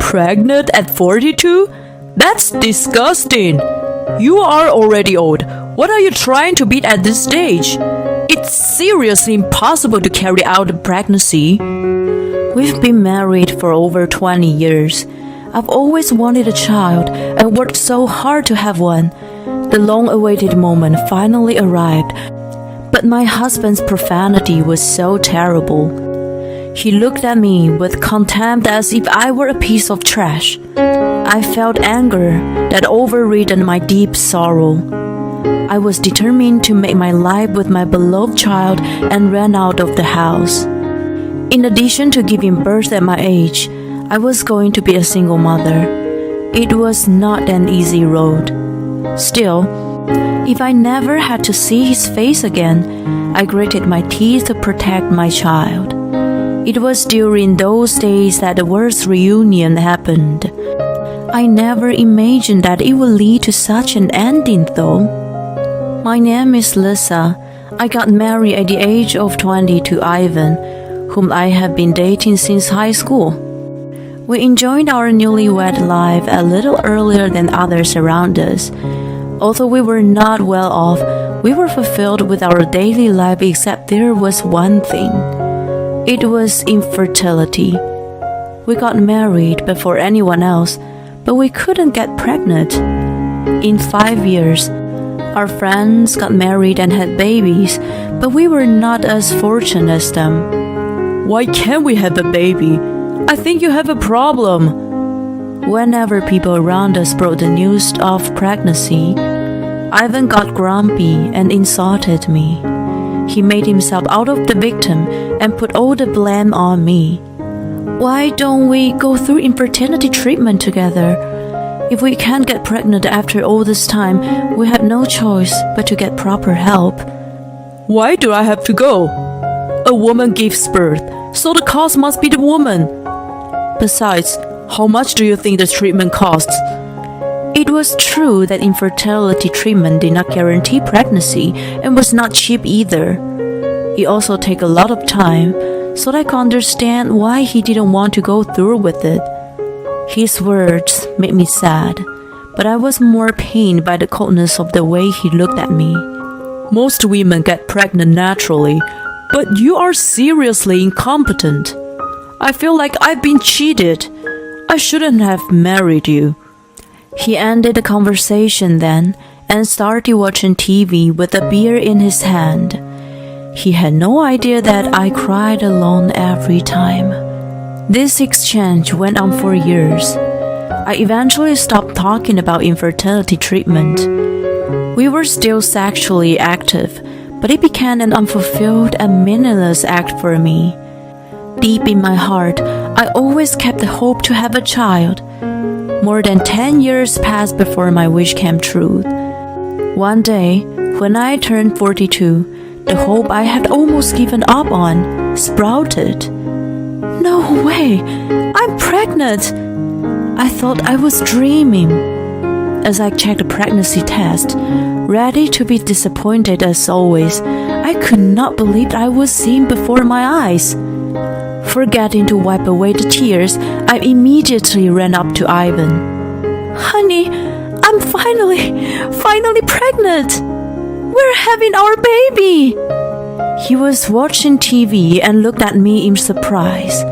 Pregnant at 42? That's disgusting. You are already old. What are you trying to beat at this stage? It's seriously impossible to carry out a pregnancy. We've been married for over 20 years. I've always wanted a child and worked so hard to have one. The long-awaited moment finally arrived, but my husband's profanity was so terrible. He looked at me with contempt as if I were a piece of trash. I felt anger that overridden my deep sorrow. I was determined to make my life with my beloved child and ran out of the house. In addition to giving birth at my age, I was going to be a single mother. It was not an easy road. Still, if I never had to see his face again, I gritted my teeth to protect my child. It was during those days that the worst reunion happened. I never imagined that it would lead to such an ending, though. My name is Lisa. I got married at the age of 20 to Ivan, whom I have been dating since high school. We enjoyed our newlywed life a little earlier than others around us. Although we were not well off, we were fulfilled with our daily life except there was one thing. It was infertility. We got married before anyone else, but we couldn't get pregnant. In 5 years, our friends got married and had babies, but we were not as fortunate as them. Why can't we have a baby? I think you have a problem. Whenever people around us brought the news of pregnancy, Ivan got grumpy and insulted me. He made himself out of the victim and put all the blame on me. Why don't we go through infertility treatment together? If we can't get pregnant after all this time, we have no choice but to get proper help. Why do I have to go? A woman gives birth, so the cost must be the woman. Besides, how much do you think the treatment costs? It was true that infertility treatment did not guarantee pregnancy and was not cheap either. It also took a lot of time, so I could understand why he didn't want to go through with it. His words made me sad, but I was more pained by the coldness of the way he looked at me. Most women get pregnant naturally, but you are seriously incompetent. I feel like I've been cheated. I shouldn't have married you. He ended the conversation then and started watching TV with a beer in his hand. He had no idea that I cried alone every time. This exchange went on for years. I eventually stopped talking about infertility treatment. We were still sexually active, but it became an unfulfilled and meaningless act for me. Deep in my heart, I always kept the hope to have a child. More than 10 years passed before my wish came true. One day, when I turned 42, the hope I had almost given up on sprouted. No way! I'm pregnant! I thought I was dreaming. As I checked the pregnancy test, ready to be disappointed as always, I could not believe I was seeing before my eyes. Forgetting to wipe away the tears, I immediately ran up to Ivan. Honey, I'm finally pregnant! We're having our baby! He was watching TV and looked at me in surprise.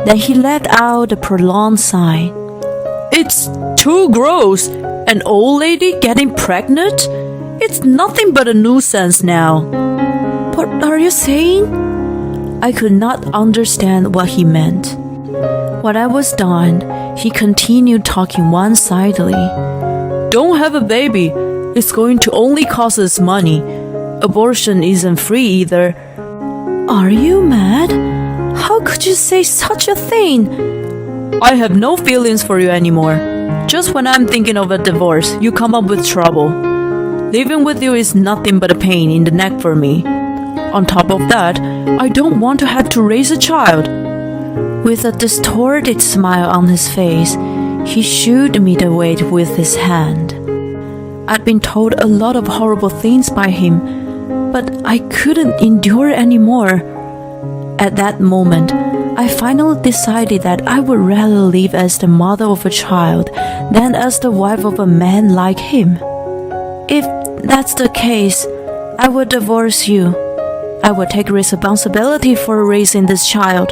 Then he let out a prolonged sigh. It's too gross! An old lady getting pregnant? It's nothing but a nuisance now. What are you saying? I could not understand what he meant. When I was done, he continued talking one-sidedly. Don't have a baby. It's going to only cost us money. Abortion isn't free either. Are you mad? How could you say such a thing? I have no feelings for you anymore. Just when I'm thinking of a divorce, you come up with trouble. Living with you is nothing but a pain in the neck for me. On top of that, I don't want to have to raise a child. With a distorted smile on his face, he shooed me the weight with his hand. I'd been told a lot of horrible things by him, but I couldn't endure anymore. At that moment, I finally decided that I would rather live as the mother of a child than as the wife of a man like him. If that's the case, I would divorce you. I would take responsibility for raising this child.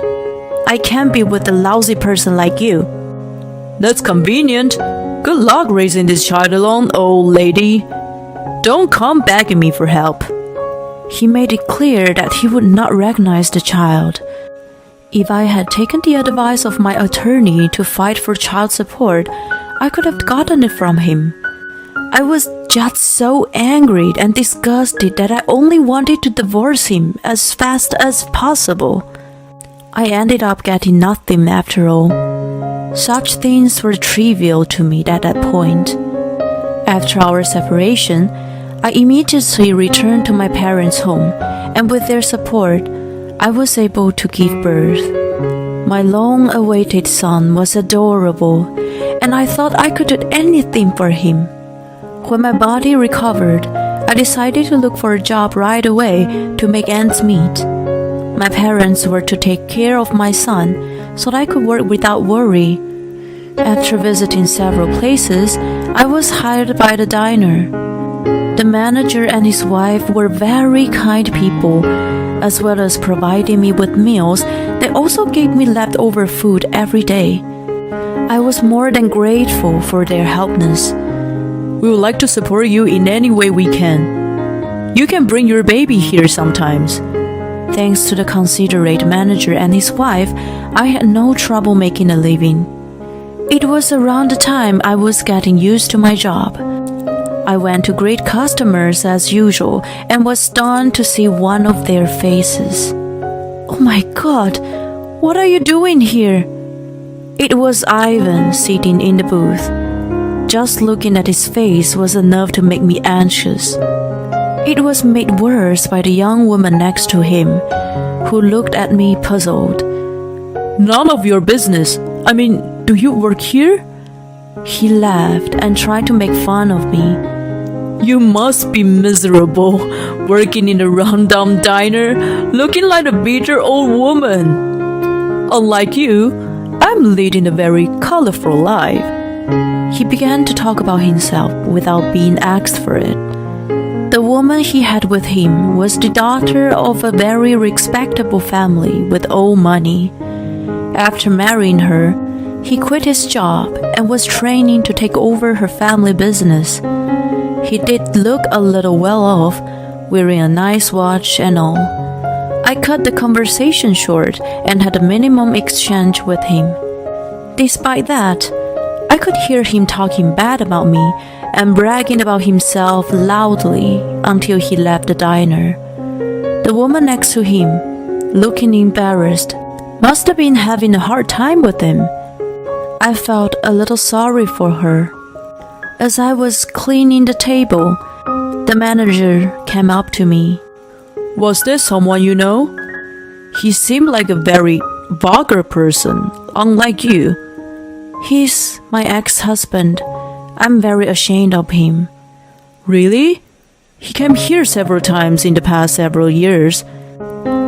I can't be with a lousy person like you. That's convenient. Good luck raising this child alone, old lady. Don't come begging me for help. He made it clear that he would not recognize the child. If I had taken the advice of my attorney to fight for child support, I could have gotten it from him. I was just so angry and disgusted that I only wanted to divorce him as fast as possible. I ended up getting nothing after all. Such things were trivial to me at that point. After our separation, I immediately returned to my parents' home, and with their support, I was able to give birth. My long-awaited son was adorable, and I thought I could do anything for him. When my body recovered, I decided to look for a job right away to make ends meet. My parents were to take care of my son so that I could work without worry. After visiting several places, I was hired by the diner. The manager and his wife were very kind people. As well as providing me with meals, they also gave me leftover food every day. I was more than grateful for their helpness. We would like to support you in any way we can. You can bring your baby here sometimes. Thanks to the considerate manager and his wife, I had no trouble making a living. It was around the time I was getting used to my job. I went to greet customers as usual and was stunned to see one of their faces. Oh my God, what are you doing here? It was Ivan sitting in the booth. Just looking at his face was enough to make me anxious. It was made worse by the young woman next to him, who looked at me puzzled. None of your business. I mean, do you work here? He laughed and tried to make fun of me. You must be miserable, working in a rundown diner, looking like a bitter old woman. Unlike you, I'm leading a very colorful life. He began to talk about himself without being asked for it. The woman he had with him was the daughter of a very respectable family with all money. After marrying her, he quit his job and was training to take over her family business. He did look a little well off, wearing a nice watch and all. I cut the conversation short and had a minimum exchange with him. Despite that, I could hear him talking bad about me and bragging about himself loudly until he left the diner. The woman next to him, looking embarrassed, must have been having a hard time with him. I felt a little sorry for her. As I was cleaning the table, the manager came up to me. Was there someone you know? He seemed like a very vulgar person, unlike you. He's my ex-husband. I'm very ashamed of him. Really? He came here several times in the past several years.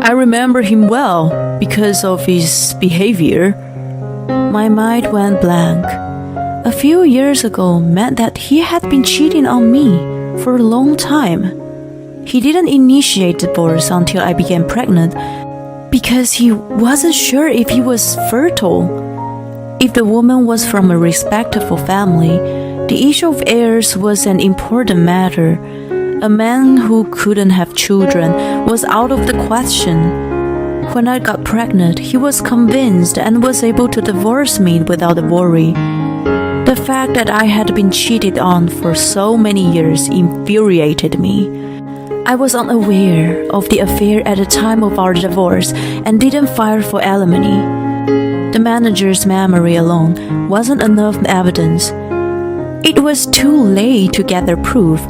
I remember him well because of his behavior. My mind went blank. A few years ago meant that he had been cheating on me for a long time. He didn't initiate divorce until I became pregnant because he wasn't sure if he was fertile. If the woman was from a respectable family, the issue of heirs was an important matter. A man who couldn't have children was out of the question. When I got pregnant, he was convinced and was able to divorce me without a worry. The fact that I had been cheated on for so many years infuriated me. I was unaware of the affair at the time of our divorce and didn't file for alimony. The manager's memory alone wasn't enough evidence. It was too late to gather proof,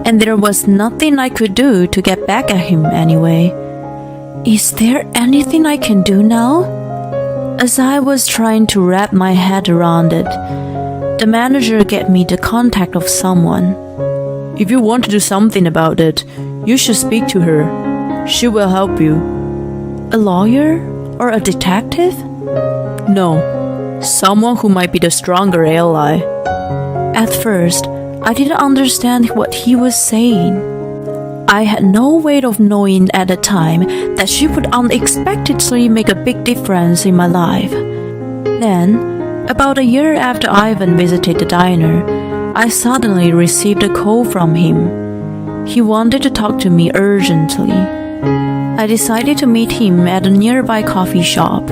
and there was nothing I could do to get back at him anyway. Is there anything I can do now? As I was trying to wrap my head around it, the manager gave me the contact of someone. If you want to do something about it, you should speak to her. She will help you. A lawyer? Or a detective? No, someone who might be the stronger ally. At first, I didn't understand what he was saying. I had no way of knowing at the time that she would unexpectedly make a big difference in my life. Then, about a year after Ivan visited the diner, I suddenly received a call from him. He wanted to talk to me urgently. I decided to meet him at a nearby coffee shop.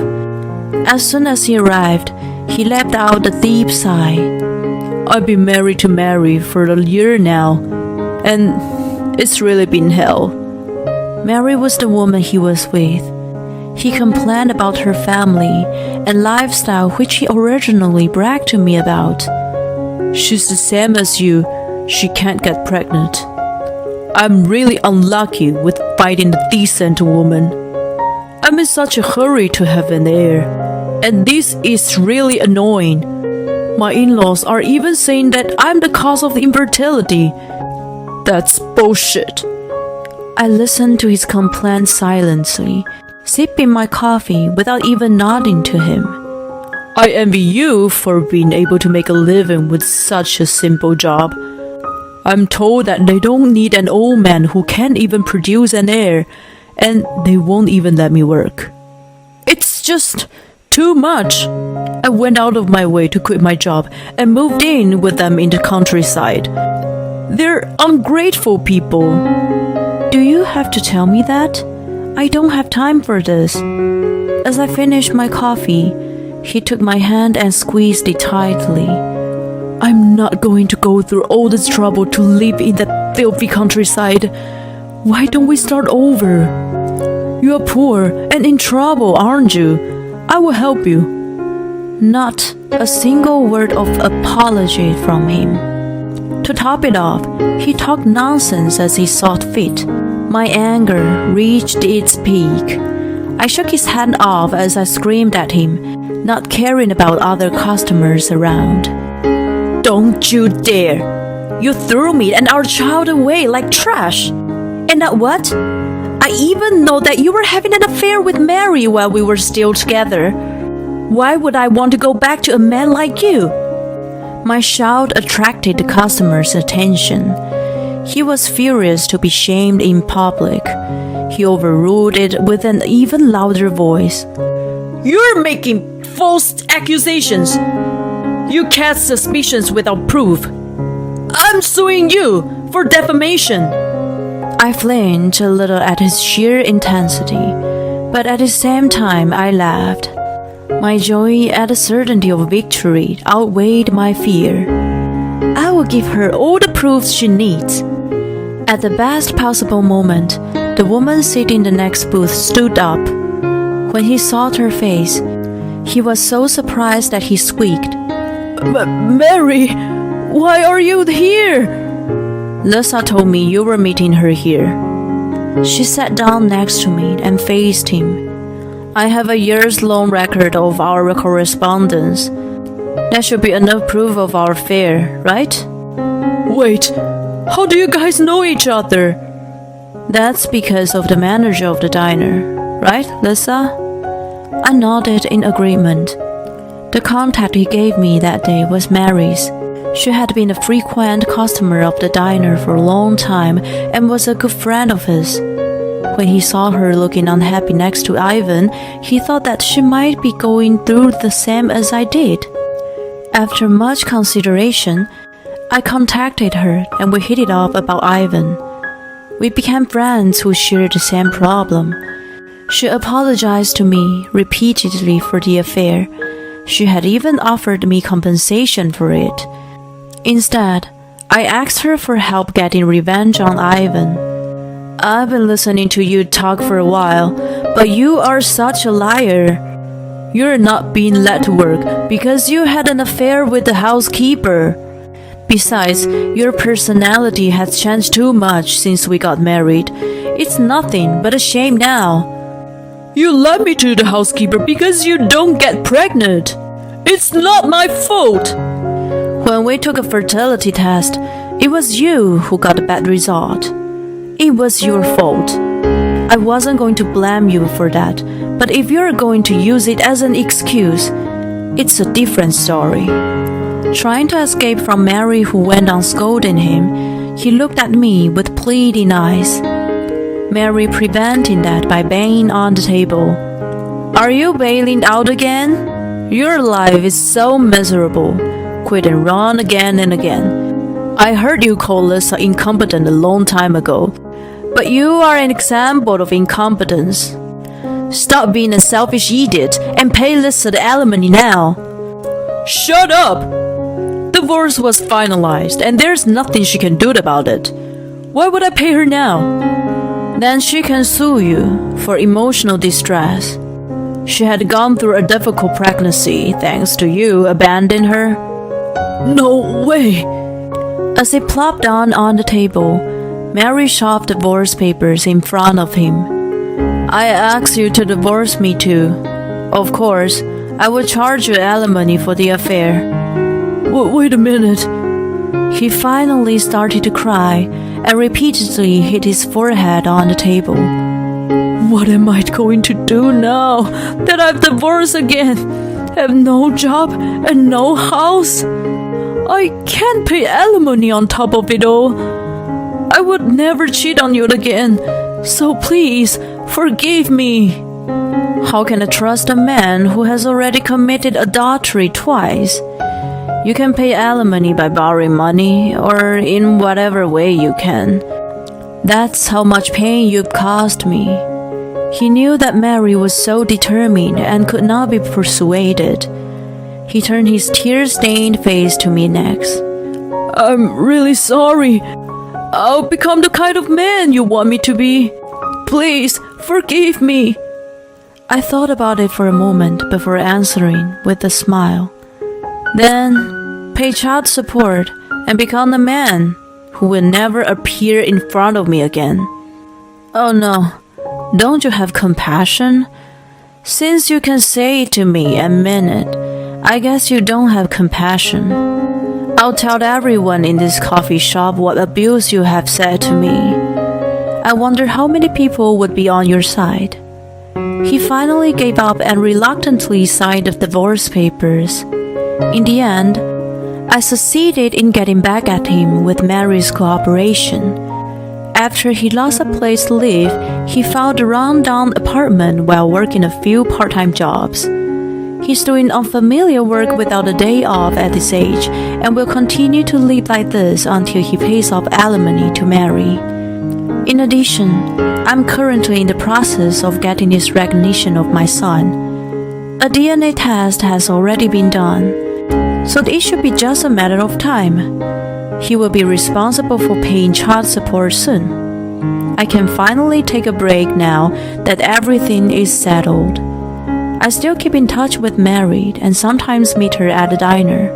As soon as he arrived, he let out a deep sigh. I've been married to Mary for a year now, and it's really been hell. Mary was the woman he was with. He complained about her family and lifestyle, which he originally bragged to me about. She's the same as you. She can't get pregnant. I'm really unlucky with finding a decent woman. I'm in such a hurry to have an heir, and this is really annoying. My in-laws are even saying that I'm the cause of the infertility. That's bullshit. I listened to his complaint silently, sipping my coffee without even nodding to him. I envy you for being able to make a living with such a simple job. I'm told that they don't need an old man who can't even produce an heir, and they won't even let me work. It's just too much. I went out of my way to quit my job and moved in with them in the countryside. They're ungrateful people. Do you have to tell me that? I don't have time for this. As I finished my coffee, he took my hand and squeezed it tightly. I'm not going to go through all this trouble to live in that filthy countryside. Why don't we start over? You are poor and in trouble, aren't you? I will help you. Not a single word of apology from him. To top it off, he talked nonsense as he saw fit. My anger reached its peak. I shook his hand off as I screamed at him, not caring about other customers around. Don't you dare! You threw me and our child away like trash! And now what? I even know that you were having an affair with Mary while we were still together. Why would I want to go back to a man like you? My shout attracted the customer's attention. He was furious to be shamed in public. He overruled it with an even louder voice. You're making false accusations! You cast suspicions without proof. I'm suing you for defamation. I flinched a little at his sheer intensity, but at the same time I laughed. My joy at the certainty of victory outweighed my fear. I will give her all the proofs she needs. At the best possible moment, the woman sitting in the next booth stood up. When he saw her face, he was so surprised that he squeaked. Mary, why are you here? Lisa told me you were meeting her here. She sat down next to me and faced him. I have a years-long record of our correspondence. That should be enough proof of our affair, right? Wait, how do you guys know each other? That's because of the manager of the diner, right, Lisa? I nodded in agreement. The contact he gave me that day was Mary's. She had been a frequent customer of the diner for a long time and was a good friend of his. When he saw her looking unhappy next to Ivan, he thought that she might be going through the same as I did. After much consideration, I contacted her and we hit it off about Ivan. We became friends who shared the same problem. She apologized to me repeatedly for the affair. She had even offered me compensation for it. Instead, I asked her for help getting revenge on Ivan. I've been listening to you talk for a while, but you are such a liar. You're not being let to work because you had an affair with the housekeeper. Besides, your personality has changed too much since we got married. It's nothing but a shame now. You led me to the housekeeper because you don't get pregnant. It's not my fault. When we took a fertility test, it was you who got a bad result. It was your fault. I wasn't going to blame you for that, But if you're going to use it as an excuse, it's a different story. Trying to escape from Mary, who went on scolding him, he looked at me with pleading eyes. Mary preventing that by banging on the table. Are you bailing out again? Your life is so miserable. Quit and run again and again. I heard you call Lisa incompetent a long time ago, but you are an example of incompetence. Stop being a selfish idiot and pay Lisa the alimony now. Shut up! Divorce was finalized and there's nothing she can do about it. Why would I pay her now? Then she can sue you for emotional distress. She had gone through a difficult pregnancy thanks to you abandoning her. No way! As he plopped down on the table, Mary shoved divorce papers in front of him. I asked you to divorce me too. Of course, I will charge you alimony for the affair. Wait a minute. He finally started to cry and repeatedly hit his forehead on the table. What am I going to do now that I've divorced again? Have no job and no house? I can't pay alimony on top of it all. I would never cheat on you again, so please forgive me. How can I trust a man who has already committed adultery twice? You can pay alimony by borrowing money or in whatever way you can. That's how much pain you've caused me. He knew that Mary was so determined and could not be persuaded. He turned his tear-stained face to me next. I'm really sorry. I'll become the kind of man you want me to be. Please, forgive me. I thought about it for a moment before answering with a smile. Then, pay child support and become the man who will never appear in front of me again. Oh no, don't you have compassion? Since you can say it to me and mean it, I guess you don't have compassion. I'll tell everyone in this coffee shop what abuse you have said to me. I wonder how many people would be on your side. He finally gave up and reluctantly signed the divorce papers. In the end, I succeeded in getting back at him with Mary's cooperation. After he lost a place to live, he found a run-down apartment while working a few part-time jobs. He's doing unfamiliar work without a day off at this age and will continue to live like this until he pays off alimony to Mary. In addition, I'm currently in the process of getting his recognition of my son. A DNA test has already been done, so it should be just a matter of time. He will be responsible for paying child support soon. I can finally take a break now that everything is settled. I still keep in touch with Mary and sometimes meet her at the diner.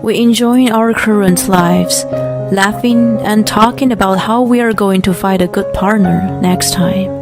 We enjoy our current lives, laughing and talking about how we are going to find a good partner next time.